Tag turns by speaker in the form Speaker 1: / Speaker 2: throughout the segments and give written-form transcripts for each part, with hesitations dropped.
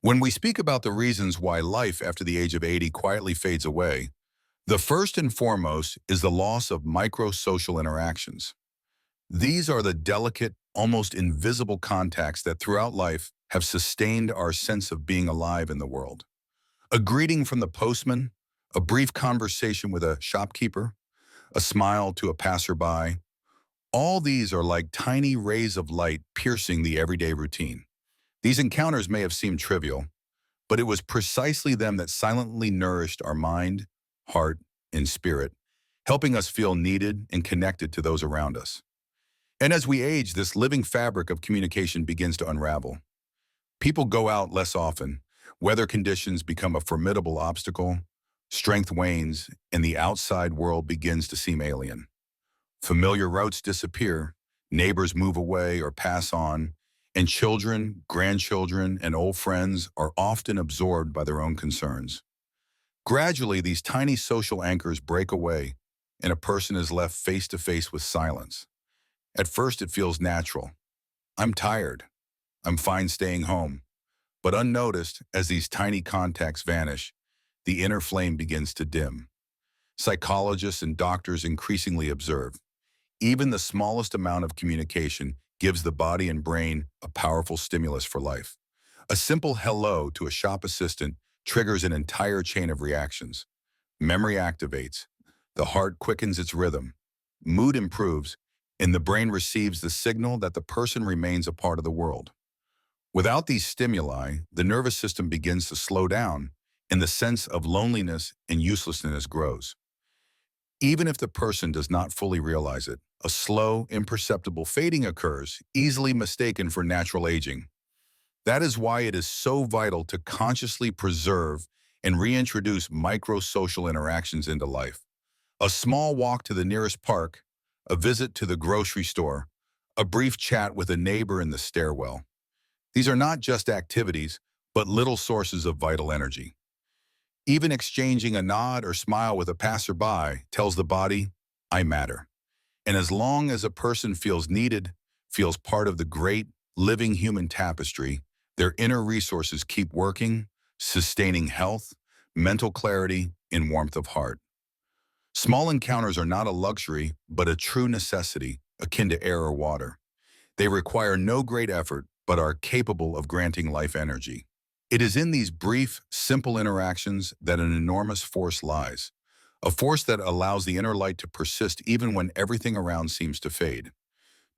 Speaker 1: When we speak about the reasons why life after the age of 80 quietly fades away, the first and foremost is the loss of micro-social interactions. These are the delicate, almost invisible contacts that throughout life have sustained our sense of being alive in the world. A greeting from the postman, a brief conversation with a shopkeeper, a smile to a passerby, all these are like tiny rays of light piercing the everyday routine. These encounters may have seemed trivial, but it was precisely them that silently nourished our mind, heart, and spirit, helping us feel needed and connected to those around us. And as we age, this living fabric of communication begins to unravel. People go out less often, weather conditions become a formidable obstacle, strength wanes, and the outside world begins to seem alien. Familiar routes disappear, neighbors move away or pass on, and children, grandchildren, and old friends are often absorbed by their own concerns. Gradually, these tiny social anchors break away, and a person is left face to face with silence. At first, it feels natural. I'm tired. I'm fine staying home. But unnoticed, as these tiny contacts vanish, the inner flame begins to dim. Psychologists and doctors increasingly observe, even the smallest amount of communication gives the body and brain a powerful stimulus for life. A simple hello to a shop assistant triggers an entire chain of reactions. Memory activates, the heart quickens its rhythm, mood improves, and the brain receives the signal that the person remains a part of the world. Without these stimuli, the nervous system begins to slow down, and the sense of loneliness and uselessness grows. Even if the person does not fully realize it, a slow, imperceptible fading occurs, easily mistaken for natural aging. That is why it is so vital to consciously preserve and reintroduce micro-social interactions into life. A small walk to the nearest park, a visit to the grocery store, a brief chat with a neighbor in the stairwell. These are not just activities, but little sources of vital energy. Even exchanging a nod or smile with a passerby tells the body, I matter. And as long as a person feels needed, feels part of the great, living human tapestry, their inner resources keep working, sustaining health, mental clarity, and warmth of heart. Small encounters are not a luxury, but a true necessity, akin to air or water. They require no great effort, but are capable of granting life energy. It is in these brief, simple interactions that an enormous force lies, a force that allows the inner light to persist even when everything around seems to fade.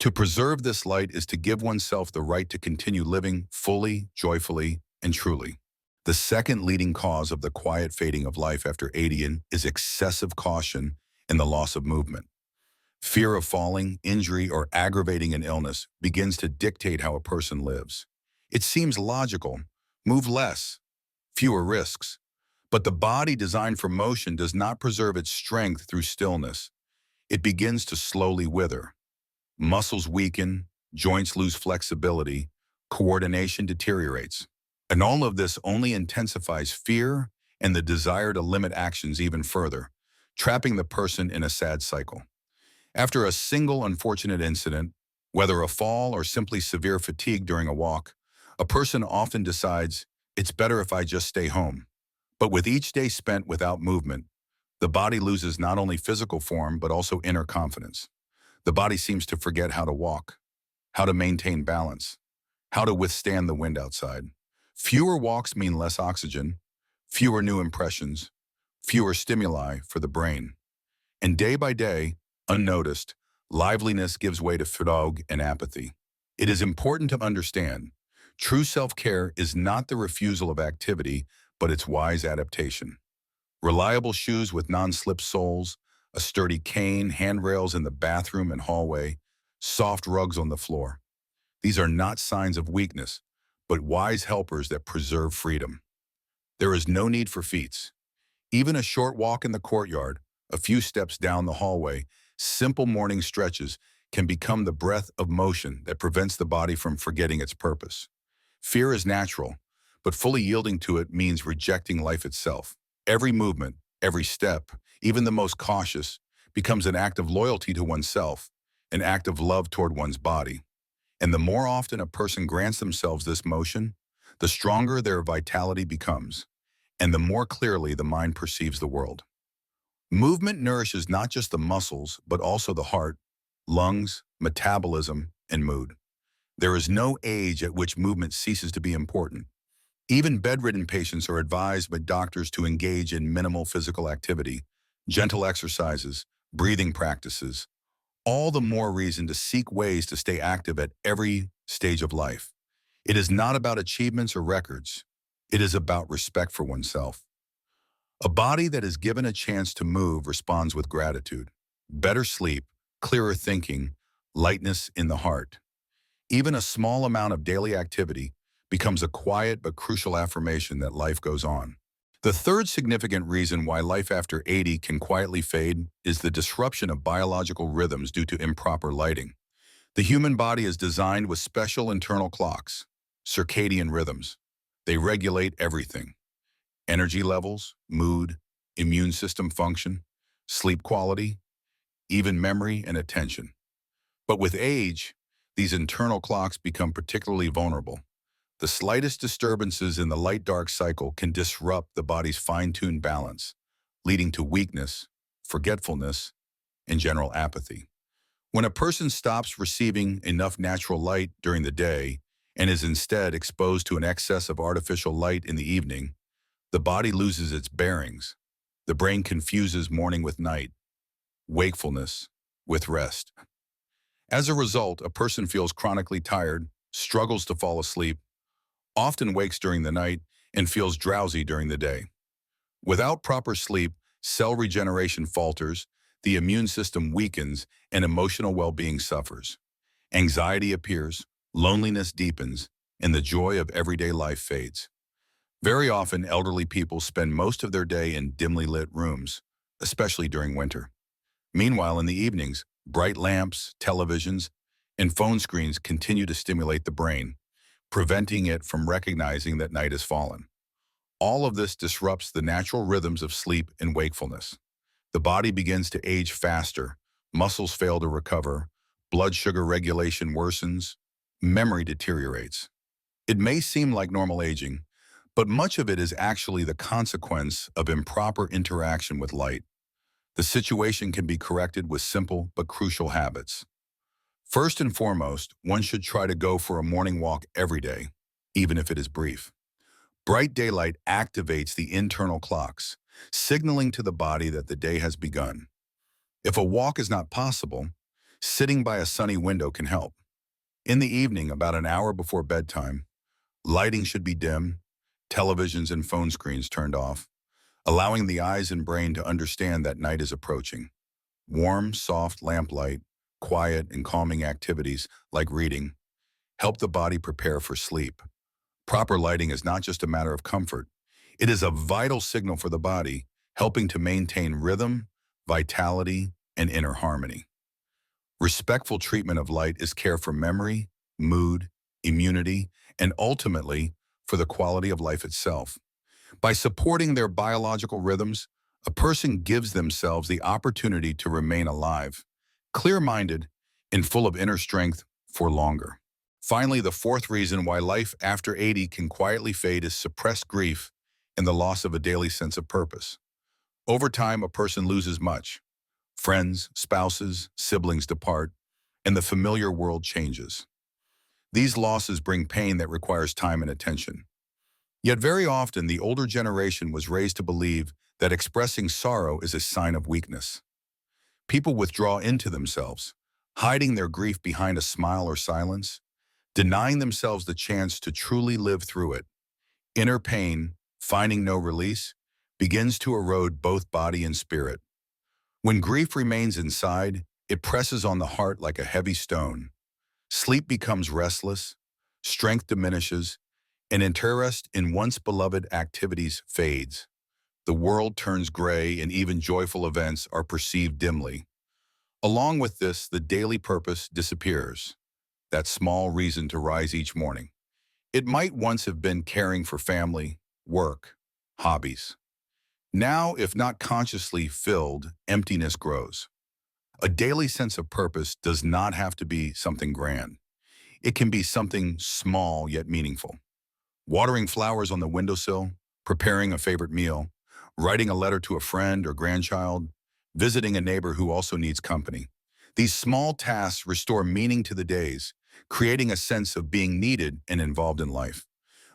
Speaker 1: To preserve this light is to give oneself the right to continue living fully, joyfully, and truly. The second leading cause of the quiet fading of life after 80 is excessive caution and the loss of movement. Fear of falling, injury, or aggravating an illness begins to dictate how a person lives. It seems logical. Move less, fewer risks. But the body designed for motion does not preserve its strength through stillness. It begins to slowly wither. Muscles weaken, joints lose flexibility, coordination deteriorates. And all of this only intensifies fear and the desire to limit actions even further, trapping the person in a sad cycle. After a single unfortunate incident, whether a fall or simply severe fatigue during a walk, a person often decides, it's better if I just stay home. But with each day spent without movement, the body loses not only physical form, but also inner confidence. The body seems to forget how to walk, how to maintain balance, how to withstand the wind outside. Fewer walks mean less oxygen, fewer new impressions, fewer stimuli for the brain. And day by day, unnoticed, liveliness gives way to fatigue and apathy. It is important to understand, true self-care is not the refusal of activity, but its wise adaptation. Reliable shoes with non-slip soles, a sturdy cane, handrails in the bathroom and hallway, soft rugs on the floor. These are not signs of weakness, but wise helpers that preserve freedom. There is no need for feats. Even a short walk in the courtyard, a few steps down the hallway, simple morning stretches can become the breath of motion that prevents the body from forgetting its purpose. Fear is natural, but fully yielding to it means rejecting life itself. Every movement, every step, even the most cautious, becomes an act of loyalty to oneself, an act of love toward one's body. And the more often a person grants themselves this motion, the stronger their vitality becomes, and the more clearly the mind perceives the world. Movement nourishes not just the muscles, but also the heart, lungs, metabolism, and mood. There is no age at which movement ceases to be important. Even bedridden patients are advised by doctors to engage in minimal physical activity, gentle exercises, breathing practices, all the more reason to seek ways to stay active at every stage of life. It is not about achievements or records. It is about respect for oneself. A body that is given a chance to move responds with gratitude, better sleep, clearer thinking, lightness in the heart. Even a small amount of daily activity becomes a quiet but crucial affirmation that life goes on. The third significant reason why life after 80 can quietly fade is the disruption of biological rhythms due to improper lighting. The human body is designed with special internal clocks, circadian rhythms. They regulate everything: energy levels, mood, immune system function, sleep quality, even memory and attention. But with age, these internal clocks become particularly vulnerable. The slightest disturbances in the light-dark cycle can disrupt the body's fine-tuned balance, leading to weakness, forgetfulness, and general apathy. When a person stops receiving enough natural light during the day and is instead exposed to an excess of artificial light in the evening, the body loses its bearings. The brain confuses morning with night, wakefulness with rest. As a result, a person feels chronically tired, struggles to fall asleep, often wakes during the night, and feels drowsy during the day. Without proper sleep, cell regeneration falters, the immune system weakens, and emotional well-being suffers. Anxiety appears, loneliness deepens, and the joy of everyday life fades. Very often, elderly people spend most of their day in dimly lit rooms, especially during winter. Meanwhile, in the evenings, bright lamps, televisions, and phone screens continue to stimulate the brain, preventing it from recognizing that night has fallen. All of this disrupts the natural rhythms of sleep and wakefulness. The body begins to age faster, muscles fail to recover, blood sugar regulation worsens, memory deteriorates. It may seem like normal aging, but much of it is actually the consequence of improper interaction with light. The situation can be corrected with simple but crucial habits. First and foremost, one should try to go for a morning walk every day, even if it is brief. Bright daylight activates the internal clocks, signaling to the body that the day has begun. If a walk is not possible, sitting by a sunny window can help. In the evening, about an hour before bedtime, lighting should be dim, televisions and phone screens turned off, allowing the eyes and brain to understand that night is approaching. Warm, soft lamplight, quiet and calming activities like reading help the body prepare for sleep. Proper lighting is not just a matter of comfort. It is a vital signal for the body, helping to maintain rhythm, vitality, and inner harmony. Respectful treatment of light is care for memory, mood, immunity, and ultimately for the quality of life itself. By supporting their biological rhythms, a person gives themselves the opportunity to remain alive, clear-minded, and full of inner strength for longer. Finally, the fourth reason why life after 80 can quietly fade is suppressed grief and the loss of a daily sense of purpose. Over time, a person loses much. Friends, spouses, siblings depart, and the familiar world changes. These losses bring pain that requires time and attention. Yet very often, the older generation was raised to believe that expressing sorrow is a sign of weakness. People withdraw into themselves, hiding their grief behind a smile or silence, denying themselves the chance to truly live through it. Inner pain, finding no release, begins to erode both body and spirit. When grief remains inside, it presses on the heart like a heavy stone. Sleep becomes restless, strength diminishes, and interest in once beloved activities fades. The world turns gray and even joyful events are perceived dimly. Along with this, the daily purpose disappears, that small reason to rise each morning. It might once have been caring for family, work, hobbies. Now, if not consciously filled, emptiness grows. A daily sense of purpose does not have to be something grand. It can be something small yet meaningful. Watering flowers on the windowsill, preparing a favorite meal, writing a letter to a friend or grandchild, visiting a neighbor who also needs company. These small tasks restore meaning to the days, creating a sense of being needed and involved in life.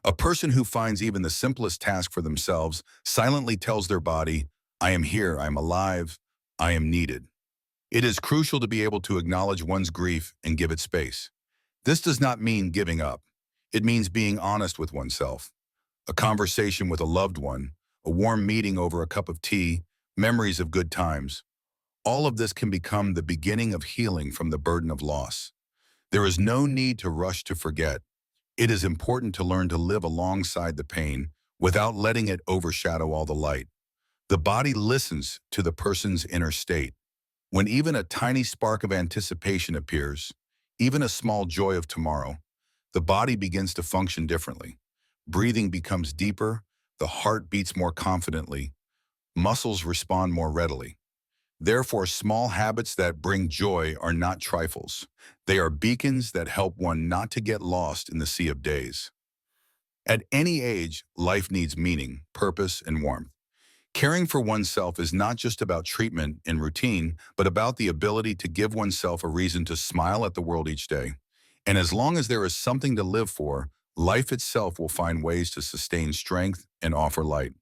Speaker 1: A person who finds even the simplest task for themselves silently tells their body, I am here, I am alive, I am needed. It is crucial to be able to acknowledge one's grief and give it space. This does not mean giving up. It means being honest with oneself. A conversation with a loved one, a warm meeting over a cup of tea, memories of good times. All of this can become the beginning of healing from the burden of loss. There is no need to rush to forget. It is important to learn to live alongside the pain without letting it overshadow all the light. The body listens to the person's inner state. When even a tiny spark of anticipation appears, even a small joy of tomorrow, the body begins to function differently. Breathing becomes deeper, the heart beats more confidently, muscles respond more readily. Therefore, small habits that bring joy are not trifles. They are beacons that help one not to get lost in the sea of days. At any age, life needs meaning, purpose, and warmth. Caring for oneself is not just about treatment and routine, but about the ability to give oneself a reason to smile at the world each day. And as long as there is something to live for, life itself will find ways to sustain strength and offer light.